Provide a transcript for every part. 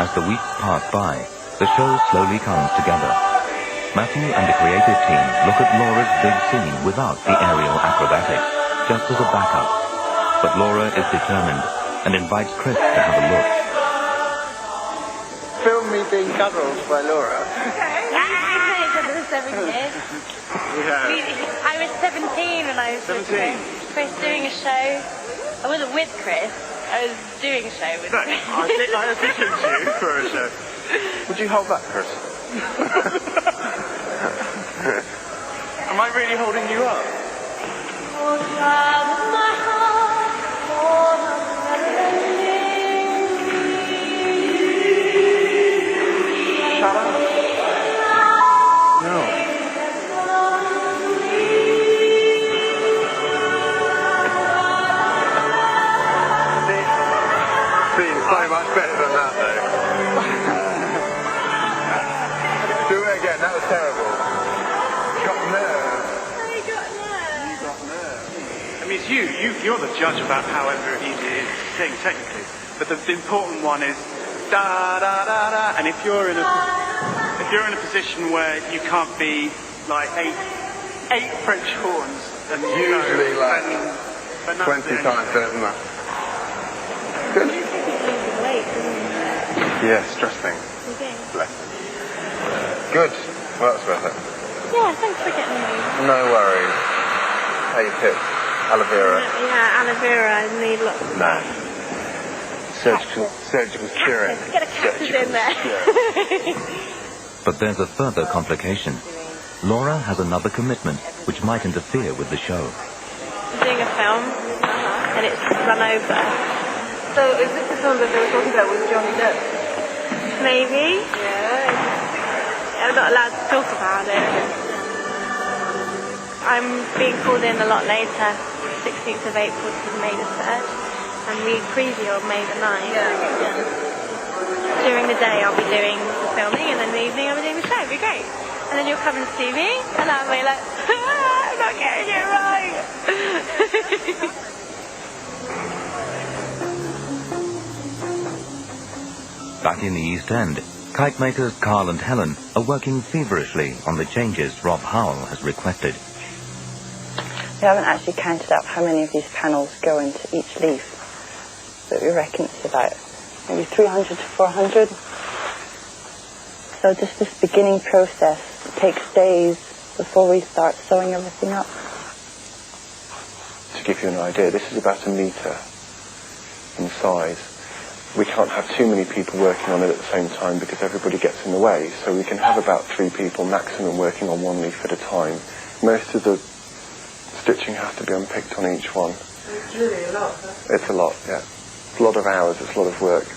As the weeks pass by, the show slowly comes together. Matthew and the creative team look at Laura's big scene without the aerial acrobatics, just as a backup. But Laura is determined and invites Chris to have a look. Film me being cuddled by Laura. For 7 years. Yeah. I was 17 when I was 17. with Chris doing a show. I wasn't with Chris. I was doing a show with Chris. I auditioned you for a show. Would you hold that, Chris? Am I really holding you up? Shut up. No. So much better than that, though. Do it again. That was terrible. Got nerves. I got nerves. You got nerves. I mean, it's you're the judge about however easy it is to sing technically. But the important one is da da da da. And if you're in a position where you can't be like eight French horns, and usually like 20 times better than that. Good. Yeah, stress things. Bless. Good. Well, that's better. Yeah, thanks for getting me. No worries. How you pick? Aloe vera? Yeah, aloe vera. I need lots of No. Surgical steering. Get a cactus in there. But there's a further complication. Laura has another commitment which might interfere with the show. I'm doing a film, and it's run over. So is this the film that they were talking about with Johnny Depp? Maybe. Yeah. I'm not allowed to talk about it. I'm being called in a lot later, 16th of April to May the 3rd, and we preview on May the 9th. Yeah. During the day I'll be doing the filming, and then in the evening I'll be doing the show. It'll be great. And then you'll come and see me, and I'll be like, I'm not getting it right. Back in the East End, kite makers Carl and Helen are working feverishly on the changes Rob Howell has requested. We haven't actually counted up how many of these panels go into each leaf, but we reckon it's about maybe 300 to 400. So just this beginning process takes days before we start sewing everything up. To give you an idea, this is about 1 metre in size. We can't have too many people working on it at the same time because everybody gets in the way. So we can have about 3 people maximum working on one leaf at a time. Most of the stitching has to be unpicked on each one. It's really a lot, huh? It's a lot, yeah. It's a lot of hours, it's a lot of work.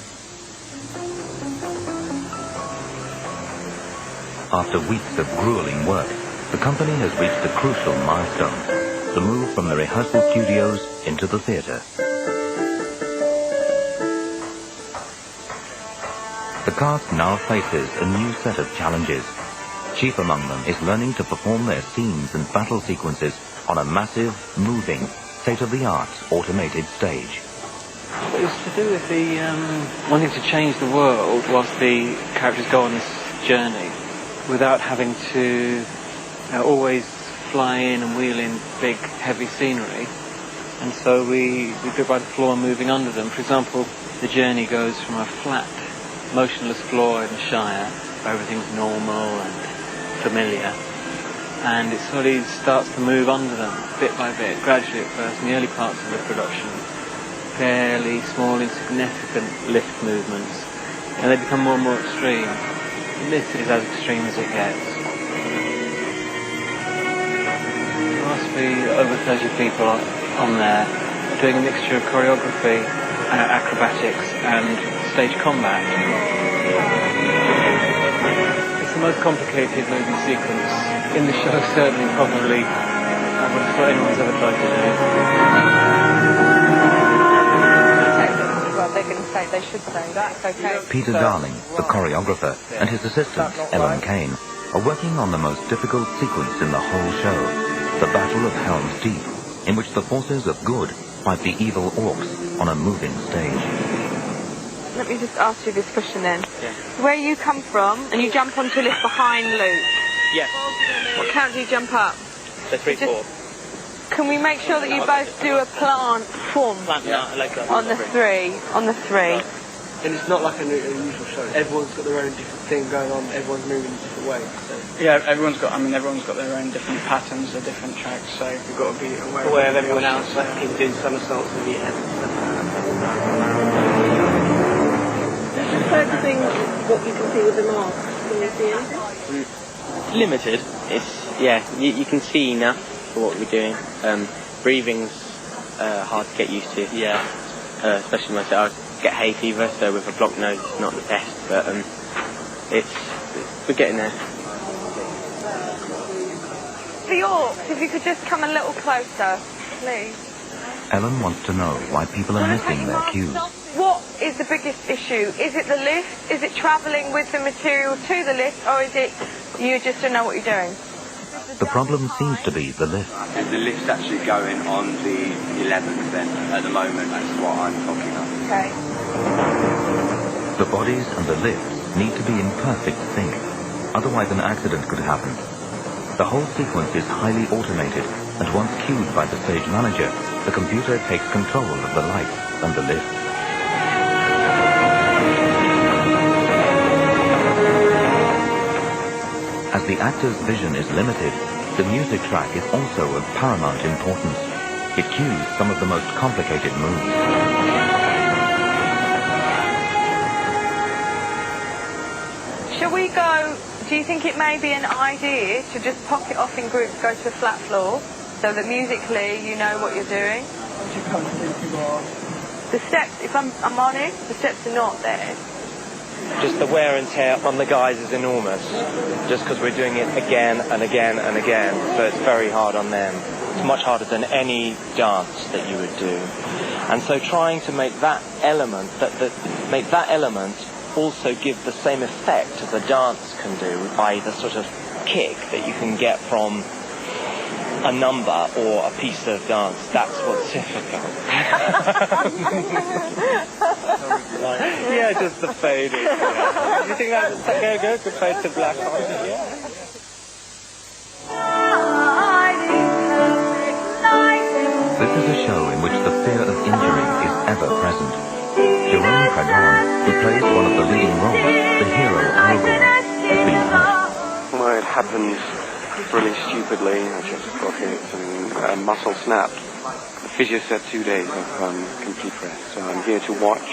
After weeks of grueling work, the company has reached a crucial milestone, the move from the rehearsal studios into the theatre. The cast now faces a new set of challenges. Chief among them is learning to perform their scenes and battle sequences on a massive, moving, state-of-the-art automated stage. It was to do with the wanting to change the world whilst the characters go on this journey without having to always fly in and wheel in big, heavy scenery. And so we go by the floor moving under them. For example, the journey goes from a flat, motionless floor in the Shire, where everything's normal and familiar, and it slowly starts to move under them, bit by bit, gradually at first, in the early parts of the production. Fairly small, insignificant lift movements, and they become more and more extreme. This is as extreme as it gets. There must be over 30 people on there, doing a mixture of choreography, acrobatics, and stage combat. It's the most complicated moving sequence in the show, certainly, probably, I would have thought anyone's ever tried to do. Well, they can say, they should say that's okay. Peter Darling, the choreographer, and his assistant, Ellen Kane, are working on the most difficult sequence in the whole show, the Battle of Helm's Deep, in which the forces of good fight the evil orcs on a moving stage. let me just ask you this question then. Yeah. Where you come from, and you jump onto a lift behind Luke. Yes. What count do you jump up? So 3, 4. Can we make sure that you both do a plant form? Plant, like that. On the 3. On the 3. And it's not like an unusual show. Everyone's got their own different thing going on. Everyone's moving in different ways. So. Yeah, everyone's got their own different patterns, their different tracks, so we've got to be aware of everyone else, like people doing somersaults in the air and stuff like that. Focusing what you can see with the mask. Can you see anything? Limited. It's, you can see enough for what we're doing. Breathing's hard to get used to. Yeah. Especially myself. I get hay fever, so with a blocked nose it's not the best, but we're getting there. For Yorks, if you could just come a little closer, please. Ellen wants to know why people are missing their cues. What is the biggest issue? Is it the lift? Is it travelling with the material to the lift? Or is it you just don't know what you're doing? The problem seems to be the lift. The lift's actually going on the 11th then, at the moment. That's what I'm talking about. Okay. The bodies and the lifts need to be in perfect sync. Otherwise an accident could happen. The whole sequence is highly automated, and once cued by the stage manager, the computer takes control of the lights and the lift. As the actor's vision is limited, the music track is also of paramount importance. It cues some of the most complicated moves. Shall we go, do you think it may be an idea to just pop it off in groups, go to a flat floor, so that musically you know what you're doing? The steps, if I'm honest, the steps are not there. Just the wear and tear on the guys is enormous, just because we're doing it again and again and again, so it's very hard on them. It's much harder than any dance that you would do. And so trying to make that element, also give the same effect as a dance can do by the sort of kick that you can get from a number or a piece of dance. That's what's difficult. Just the fading. Yeah. You think that's good? Good fade to black on it, yeah. This is a show in which the fear of injury is ever present. Jerome Cragon, who plays one of the leading roles, the hero Aragorn, has been hurt. Well, it happens really stupidly. I just got hit and a muscle snapped. The physio said 2 days of complete rest. So I'm here to watch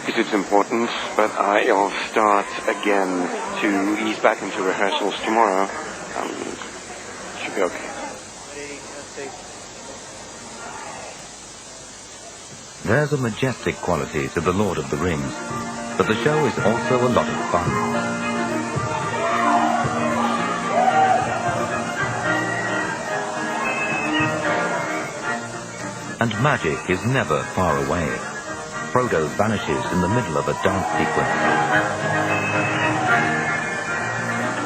because it's important, but I'll start again to ease back into rehearsals tomorrow. Should be okay. There's a majestic quality to The Lord of the Rings, but the show is also a lot of fun. And magic is never far away. Frodo vanishes in the middle of a dance sequence.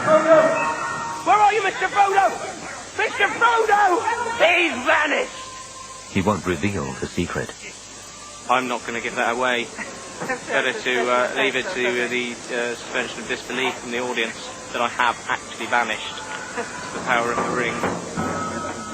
Frodo! Where are you, Mr. Frodo? Mr. Frodo! He's vanished! He won't reveal the secret. I'm not going to give that away. Better to leave it to the suspension of disbelief from the audience that I have actually vanished. It's the power of the ring.